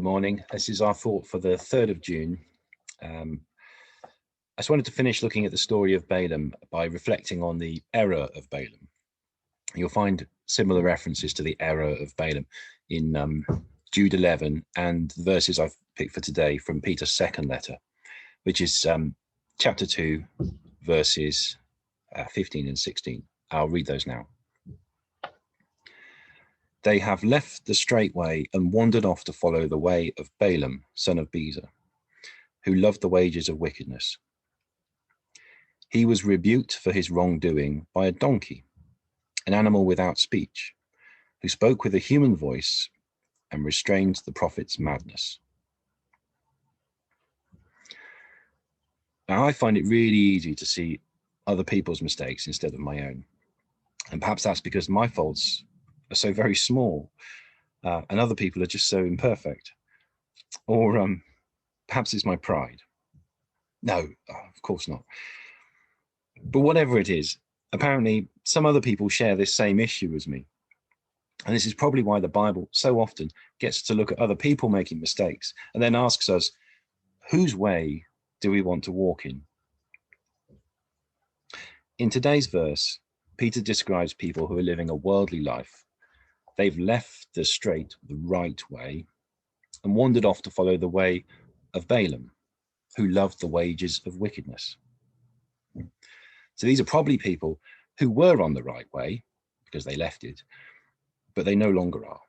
Good morning. This is our thought for the 3rd of June. I just wanted to finish looking at the story of Balaam by reflecting on the error of Balaam. You'll find similar references to the error of Balaam in Jude 11 and the verses I've picked for today from Peter's second letter, which is chapter 2, verses 15 and 16. I'll read those now. They have left the straight way and wandered off to follow the way of Balaam, son of Bezer, who loved the wages of wickedness. He was rebuked for his wrongdoing by a donkey, an animal without speech, who spoke with a human voice and restrained the prophet's madness. Now, I find it really easy to see other people's mistakes instead of my own. And perhaps that's because my faults are so very small and other people are just so imperfect. Or perhaps it's my pride. No, of course not. But whatever it is, apparently some other people share this same issue as me. And this is probably why the Bible so often gets to look at other people making mistakes and then asks us, whose way do we want to walk in? In today's verse, Peter describes people who are living a worldly life. They've left the straight, the right way, and wandered off to follow the way of Balaam, who loved the wages of wickedness. So these are probably people who were on the right way because they left it, but they no longer are.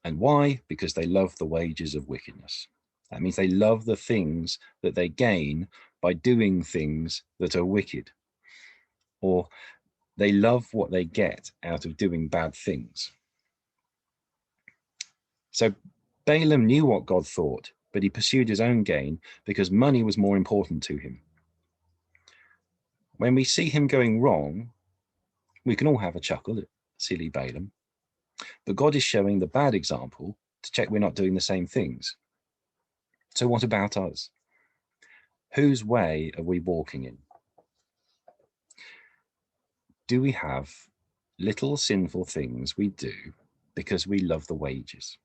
And why? Because they love the wages of wickedness. That means they love the things that they gain by doing things that are wicked, or they love what they get out of doing bad things. So Balaam knew what God thought, but he pursued his own gain because money was more important to him. When we see him going wrong, we can all have a chuckle at silly Balaam, but God is showing the bad example to check we're not doing the same things. So what about us? Whose way are we walking in? Do we have little sinful things we do because we love the wages?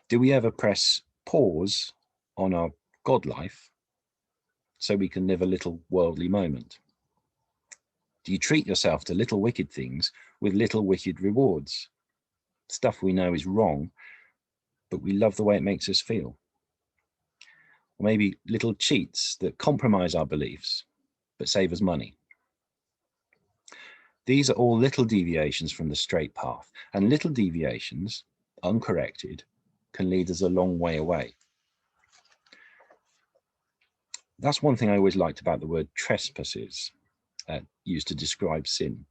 Do we ever press pause on our God life so we can live a little worldly moment? Do you treat yourself to little wicked things with little wicked rewards? Stuff we know is wrong, but we love the way it makes us feel. Or maybe little cheats that compromise our beliefs, but save us money. These are all little deviations from the straight path, and little deviations, uncorrected, can lead us a long way away. That's one thing I always liked about the word trespasses, used to describe sin.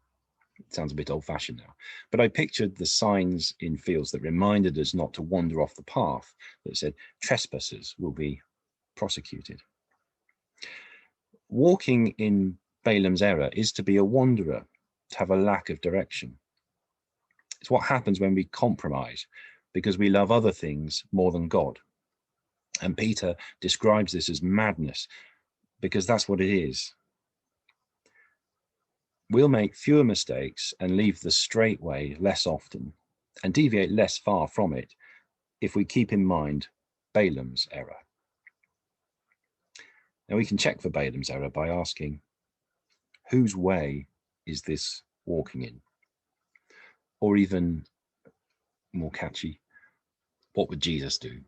It sounds a bit old-fashioned now, but I pictured the signs in fields that reminded us not to wander off the path, that said trespassers will be prosecuted. Walking in Balaam's error is to be a wanderer, to have a lack of direction. It's what happens when we compromise because we love other things more than God. And Peter describes this as madness because that's what it is. We'll make fewer mistakes and leave the straight way less often and deviate less far from it if we keep in mind Balaam's error. Now we can check for Balaam's error by asking, whose way is this walking in? Or even more catchy, what would Jesus do?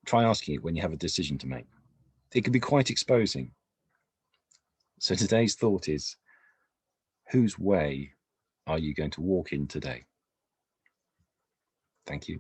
Try asking it when you have a decision to make. It can be quite exposing. So today's thought is, whose way are you going to walk in today? Thank you.